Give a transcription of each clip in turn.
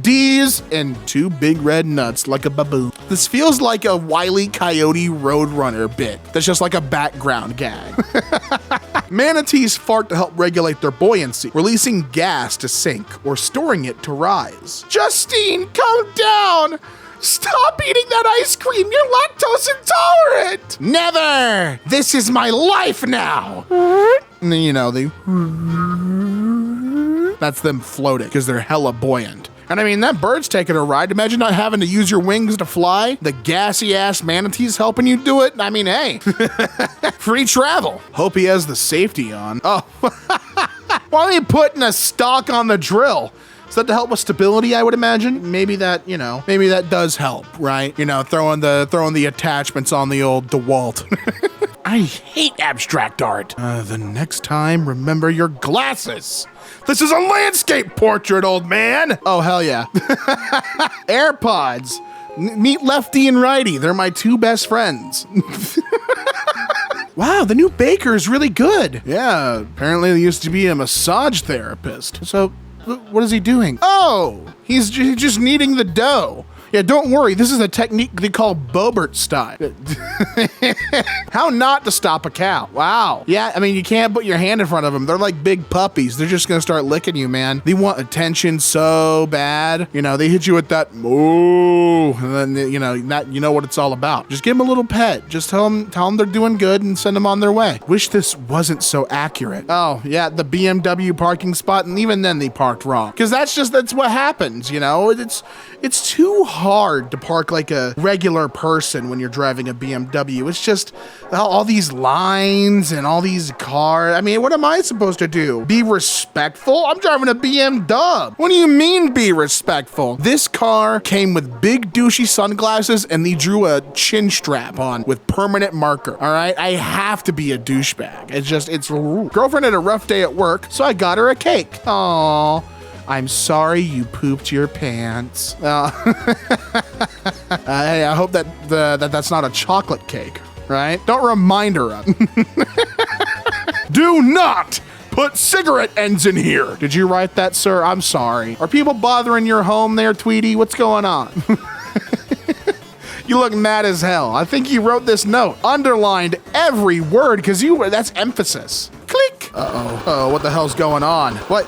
D's, and 2 big red nuts like a baboon. This feels like a Wile E. Coyote Roadrunner bit. That's just like a background gag. Manatees fart to help regulate their buoyancy, releasing gas to sink or storing it to rise. Justine, calm down! Stop eating that ice cream! You're lactose intolerant! Never! This is my life now! And then, you know, that's them floating because they're hella buoyant. And I mean, that bird's taking a ride. Imagine not having to use your wings to fly. The gassy-ass manatee's helping you do it. I mean, hey, free travel. Hope he has the safety on. Oh, why are you putting a stock on the drill? Is that to help with stability, I would imagine? Maybe that, you know, maybe that does help, right? You know, throwing the attachments on the old DeWalt. I hate abstract art. The next time, remember your glasses. This is a landscape portrait, old man. Oh, hell yeah. AirPods. Meet Lefty and Righty. They're my 2 best friends. Wow, the new baker is really good. Yeah, apparently he used to be a massage therapist. So what is he doing? Oh, he's just kneading the dough. Yeah, don't worry. This is a technique they call Bobert style. How not to stop a cow. Wow. Yeah, I mean, you can't put your hand in front of them. They're like big puppies. They're just going to start licking you, man. They want attention so bad. You know, they hit you with that moo. And then, you know what it's all about. Just give them a little pet. Just tell them they're doing good and send them on their way. Wish this wasn't so accurate. Oh, yeah, the BMW parking spot. And even then they parked wrong. Because that's what happens, you know? It's too hard to park like a regular person when you're driving a BMW. It's just all these lines and all these cars. I mean, what am I supposed to do? Be respectful? I'm driving a BMW. What do you mean be respectful? This car came with big douchey sunglasses and they drew a chin strap on with permanent marker. All right, I have to be a douchebag. It's girlfriend had a rough day at work, so I got her a cake. Aww. I'm sorry you pooped your pants. Hey, I hope that's not a chocolate cake, right? Don't remind her of. Do not put cigarette ends in here. Did you write that, sir? I'm sorry. Are people bothering your home there, Tweety? What's going on? You look mad as hell. I think you wrote this note. Underlined every word because that's emphasis. Click. Uh-oh, what the hell's going on? What?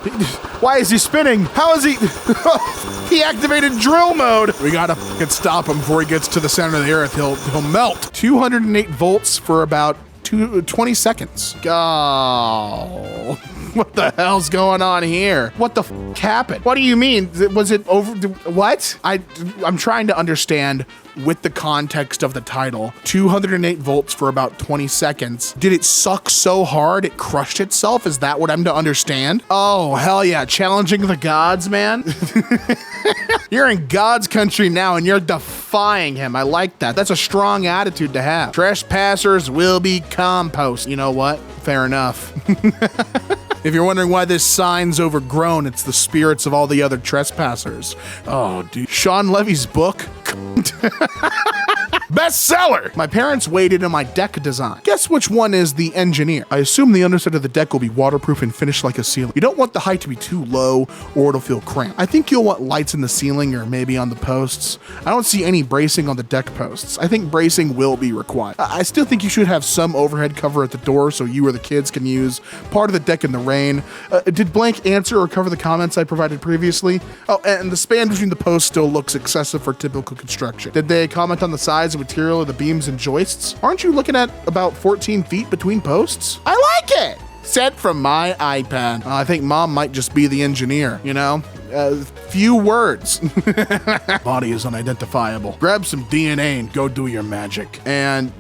Why is he spinning? How is he? He activated drill mode. We gotta stop him before he gets to the center of the earth. He'll melt. 208 volts for about 20 seconds. Oh, what the hell's going on here? What the happened? What do you mean? Was it over? What? I'm trying to understand with the context of the title. 208 volts for about 20 seconds. Did it suck so hard it crushed itself? Is that what I'm to understand? Oh, hell yeah. Challenging the gods, man. You're in God's country now and you're defying him. I like that. That's a strong attitude to have. Trespassers will be compost. You know what? Fair enough. If you're wondering why this sign's overgrown, it's the spirits of all the other trespassers. Oh, dude. Sean Levy's book? Bestseller! My parents weighed in on my deck design. Guess which one is the engineer? I assume the underside of the deck will be waterproof and finished like a ceiling. You don't want the height to be too low or it'll feel cramped. I think you'll want lights in the ceiling or maybe on the posts. I don't see any bracing on the deck posts. I think bracing will be required. I still think you should have some overhead cover at the door so you or the kids can use part of the deck in the rain. Did blank answer or cover the comments I provided previously? Oh, and the span between the posts still looks excessive for typical construction. Did they comment on the size of material of the beams and joists? Aren't you looking at about 14 feet between posts? I like it! Sent from my iPad. I think mom might just be the engineer, you know? Few words. Body is unidentifiable. Grab some DNA and go do your magic. And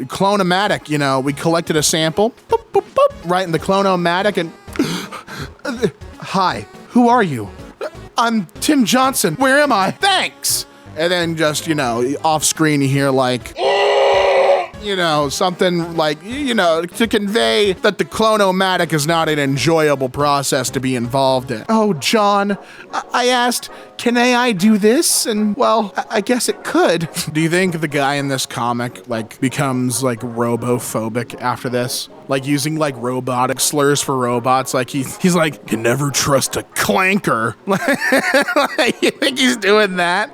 Clone-O-Matic, you know, we collected a sample, boop, boop, boop, right in the Clone-O-Matic and hi, who are you? I'm Tim Johnson. Where am I? Thanks. And then just, you know, off screen you hear like, you know, something like, you know, to convey that the Clone-O-Matic is not an enjoyable process to be involved in. Oh, John, I asked, can AI do this? And, well, I guess it could. Do you think the guy in this comic, like, becomes, like, robophobic after this? like using like robotic slurs for robots. Like he's like, can never trust a clanker. Like, you think he's doing that?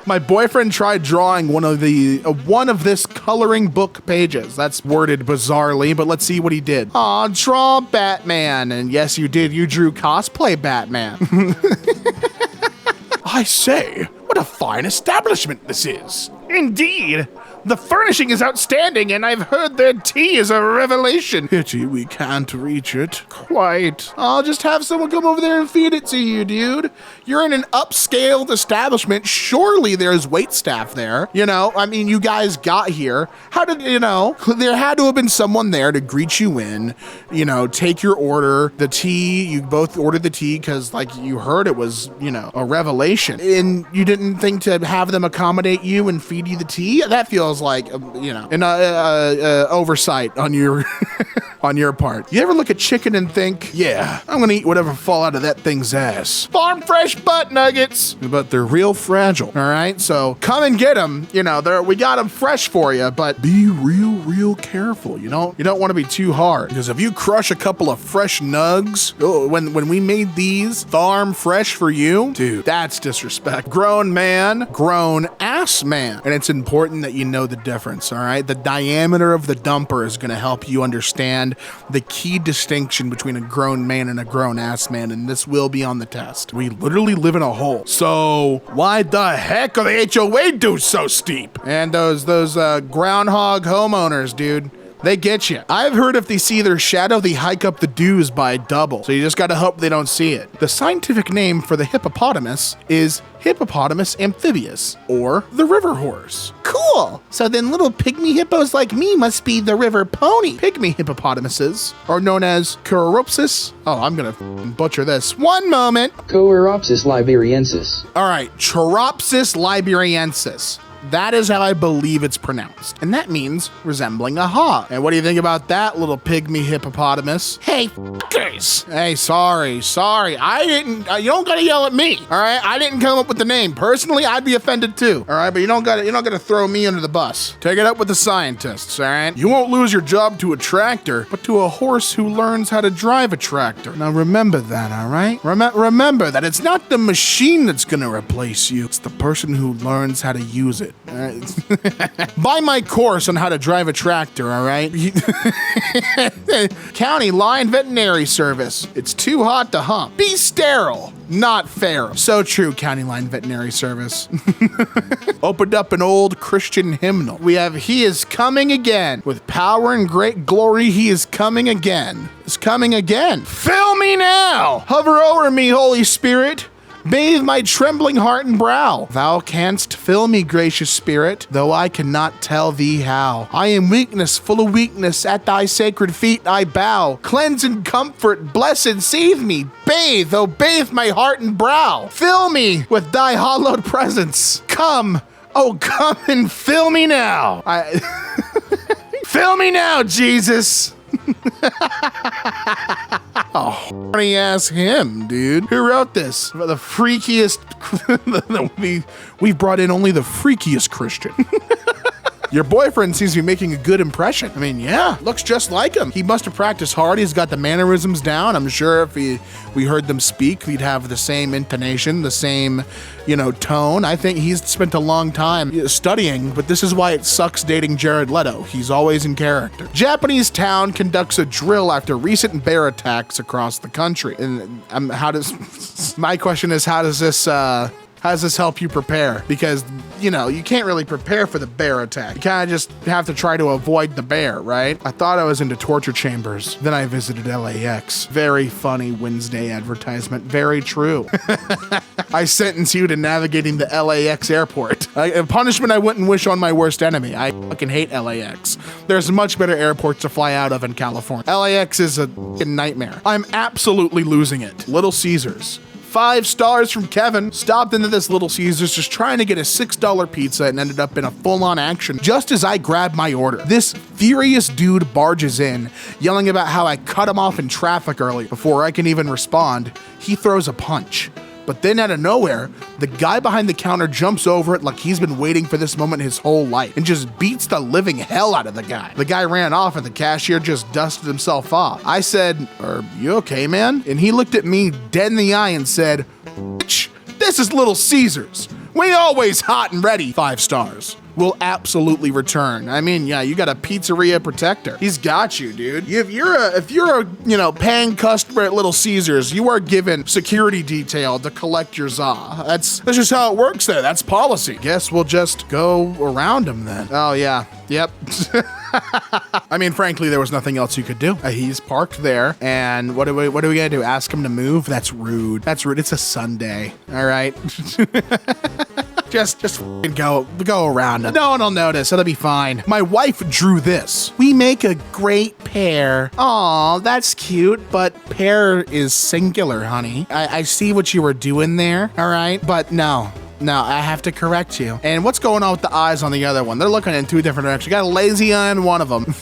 My boyfriend tried drawing one of this coloring book pages. That's worded bizarrely, but let's see what he did. Aw, draw Batman. And yes, you did. You drew cosplay Batman. I say, what a fine establishment this is. Indeed. The furnishing is outstanding, and I've heard their tea is a revelation. Pity we can't reach it. Quite. I'll just have someone come over there and feed it to you, dude. You're in an upscaled establishment. Surely there's waitstaff there. You know, I mean, you guys got here. How did, you know, there had to have been someone there to greet you in, you know, take your order. The tea, you both ordered the tea because, like, you heard it was, you know, a revelation. And you didn't think to have them accommodate you and feed you the tea? That feels like, you know, an oversight on your on your part. You ever look at chicken and think, yeah, I'm gonna eat whatever fall out of that thing's ass. Farm fresh butt nuggets, but they're real fragile. All right, so come and get them. You know, we got them fresh for you, but be real careful. You don't want to be too hard, because if you crush a couple of fresh nugs, when we made these farm fresh for you, dude, that's disrespect. Grown man, grown ass man, and it's important that you know the difference. All right, the diameter of the dumper is going to help you understand the key distinction between a grown man and a grown ass man, and this will be on the test. We literally live in a hole, so why the heck are the HOA dues so steep? And those groundhog homeowners, dude, they get you. I've heard if they see their shadow, they hike up the dues by double. So you just gotta hope they don't see it. The scientific name for the hippopotamus is Hippopotamus amphibius, or the river horse. Cool! So then little pygmy hippos like me must be the river pony. Pygmy hippopotamuses are known as Choeropsis. Oh, I'm gonna butcher this. One moment. Choeropsis liberiensis. All right, Choeropsis liberiensis. That is how I believe it's pronounced. And that means resembling a hog. And what do you think about that, little pygmy hippopotamus? Hey, f***ers. Hey, sorry. I didn't, you don't gotta yell at me, all right? I didn't come up with the name. Personally, I'd be offended too, all right? But you're not gonna throw me under the bus. Take it up with the scientists, all right? You won't lose your job to a tractor, but to a horse who learns how to drive a tractor. Now remember that, all right? Remember that it's not the machine that's gonna replace you. It's the person who learns how to use it. All right. Buy my course on how to drive a tractor, all right? County Line Veterinary Service. It's too hot to hump. Be sterile, not feral. So true, County Line Veterinary Service. Opened up an old Christian hymnal. We have He is coming again. With power and great glory, He is coming again. Is coming again. Fill me now. Hover over me, Holy Spirit. Bathe my trembling heart and brow. Thou canst fill me, gracious Spirit, though I cannot tell thee how. I am weakness, full of weakness, at thy sacred feet I bow. Cleanse and comfort, bless and save me. Bathe, oh bathe my heart and brow. Fill me with thy hallowed presence. Come, oh come and fill me now. Fill me now, Jesus. Oh, horny ass him, dude. Who wrote this? The freakiest. We've brought in only the freakiest Christian. Your boyfriend seems to be making a good impression. I mean, yeah, looks just like him. He must have practiced hard. He's got the mannerisms down. I'm sure if we heard them speak, we'd have the same intonation, the same, tone. I think he's spent a long time studying, but this is why it sucks dating Jared Leto. He's always in character. Japanese town conducts a drill after recent bear attacks across the country. And my question is, how does this help you prepare? Because, you can't really prepare for the bear attack. You kind of just have to try to avoid the bear, right? I thought I was into torture chambers. Then I visited LAX. Very funny Wednesday advertisement. Very true. I sentence you to navigating the LAX airport. A punishment I wouldn't wish on my worst enemy. I fucking hate LAX. There's much better airports to fly out of in California. LAX is a fucking nightmare. I'm absolutely losing it. Little Caesars. 5 stars from Kevin. Stopped into this Little Caesars just trying to get a $6 pizza and ended up in a full-on action just as I grabbed my order. This furious dude barges in, yelling about how I cut him off in traffic early. Before I can even respond, he throws a punch. But then out of nowhere, the guy behind the counter jumps over it like he's been waiting for this moment his whole life and just beats the living hell out of the guy. The guy ran off and the cashier just dusted himself off. I said, "Are you okay, man?" And he looked at me dead in the eye and said, "Bitch, this is Little Caesars. We always hot and ready, 5 stars. Will absolutely return." I mean, yeah, you got a pizzeria protector. He's got you, dude. If you're a paying customer at Little Caesars, you are given security detail to collect your za. That's just how it works there. That's policy. Guess we'll just go around him then. Oh yeah, yep. I mean, frankly, there was nothing else you could do. He's parked there, and what are we gonna do? Ask him to move? That's rude. That's rude. It's a Sunday. All right. Just f***ing go around him. No one will notice. It'll be fine. My wife drew this. "We make a great pair." Aw, that's cute, but pair is singular, honey. I see what you were doing there, all right? But no, I have to correct you. And what's going on with the eyes on the other one? They're looking in 2 different directions. You got a lazy eye on one of them.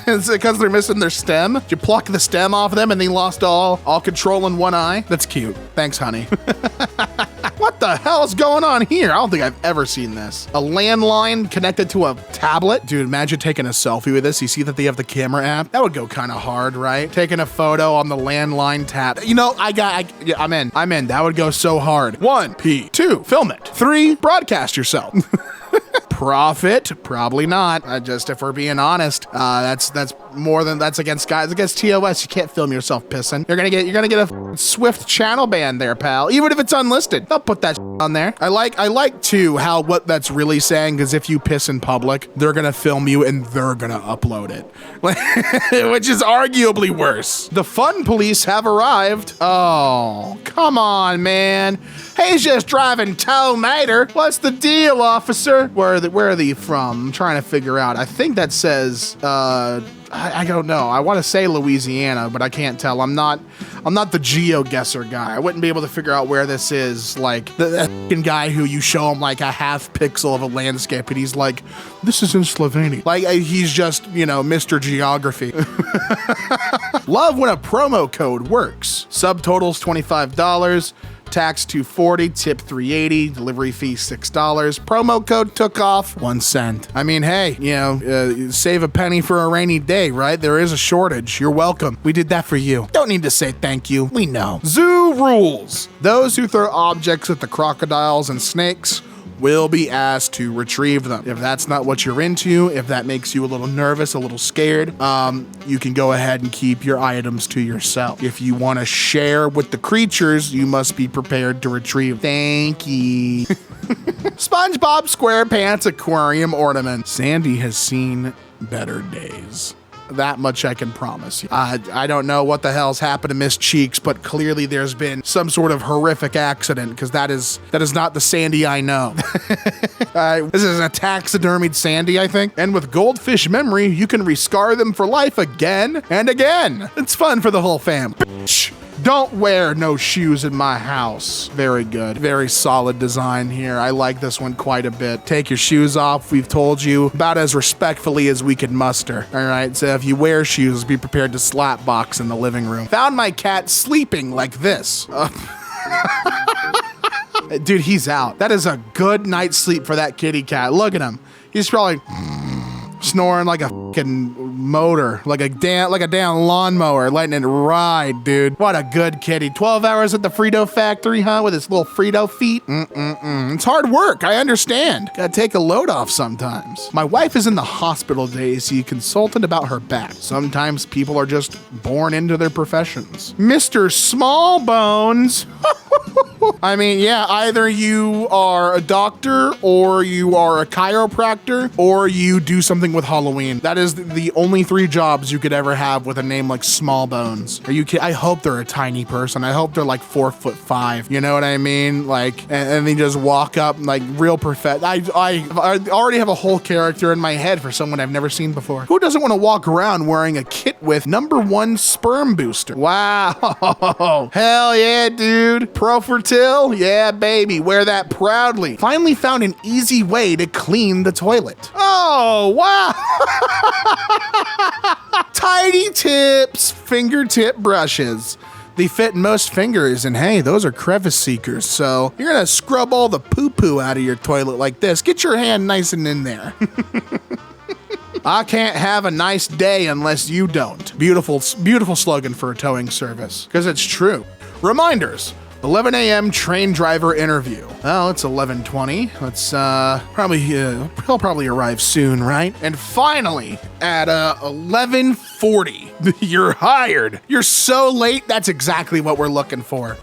Is it because they're missing their stem? Did you pluck the stem off of them and they lost all control in one eye? That's cute. Thanks, honey. What the hell is going on here? I don't think I've ever seen this. A landline connected to a tablet? Dude, imagine taking a selfie with this. You see that they have the camera app? That would go kind of hard, right? Taking a photo on the landline tab. You know, I'm in. That would go so hard. 1, P. 2, film it. 3, broadcast yourself. Profit? Probably not. Just if we're being honest, that's against guys. Against TOS. You can't film yourself pissing. You're gonna get a Swift channel ban there, pal. Even if it's unlisted, they'll put that on there. I like too what that's really saying, because if you piss in public, they're gonna film you and they're gonna upload it, which is arguably worse. The fun police have arrived. Oh, come on, man. He's just driving tow mater. What's the deal, officer? Where are they from? I'm trying to figure out. I think that says, I don't know. I want to say Louisiana, but I can't tell. I'm not the GeoGuessr guy. I wouldn't be able to figure out where this is. Like the guy who you show him like a half pixel of a landscape and he's like, "This is in Slovenia." Like he's just, Mr. Geography. Love when a promo code works. Subtotals $25. Tax $240, tip $380, delivery fee $6. Promo code took off 1 cent. I mean, hey, save a penny for a rainy day, right? There is a shortage. You're welcome. We did that for you. Don't need to say thank you. We know. Zoo rules. Those who throw objects at the crocodiles and snakes will be asked to retrieve them. If that's not what you're into, if that makes you a little nervous, a little scared, you can go ahead and keep your items to yourself. If you want to share with the creatures, you must be prepared to retrieve. Thank you. SpongeBob SquarePants aquarium ornament. Sandy has seen better days. That much I can promise you. I don't know what the hell's happened to Miss Cheeks, but clearly there's been some sort of horrific accident, because that is not the Sandy I know. This is a taxidermied Sandy, I think. And with goldfish memory, you can rescar them for life again and again. It's fun for the whole fam. Bitch. Don't wear no shoes in my house. Very good. Very solid design here. I like this one quite a bit. Take your shoes off. We've told you about as respectfully as we can muster. All right. So if you wear shoes, be prepared to slap box in the living room. Found my cat sleeping like this. Dude, he's out. That is a good night's sleep for that kitty cat. Look at him. He's probably snoring like a fucking motor, like a damn lawnmower, letting it ride, dude. What a good kitty. 12 hours at the Frito factory, huh? With his little Frito feet. It's hard work. I understand. Gotta take a load off sometimes. My wife is in the hospital today to see a consultant about her back. Sometimes people are just born into their professions. Mr. Small Bones. I mean, yeah, either you are a doctor or you are a chiropractor or you do something with Halloween. That is the only 3 jobs you could ever have with a name like Small Bones. Are you kidding? I hope they're a tiny person. I hope they're like 4'5". You know what I mean? Like, and they just walk up like real perfect. I already have a whole character in my head for someone I've never seen before. Who doesn't want to walk around wearing a kit with #1 sperm booster? Wow. Hell yeah, dude. Pro Fertil? Yeah, baby. Wear that proudly. Finally found an easy way to clean the toilet. Oh, wow. Tiny tips, fingertip brushes. They fit in most fingers, and hey, those are crevice seekers, so you're gonna scrub all the poo-poo out of your toilet like this. Get your hand nice and in there. I can't have a nice day unless you don't. Beautiful, beautiful slogan for a towing service, because it's true. Reminders. 11 a.m. train driver interview. Oh, it's 11:20. Let's he'll probably arrive soon, right? And finally, at 11:40, you're hired. You're so late. That's exactly what we're looking for.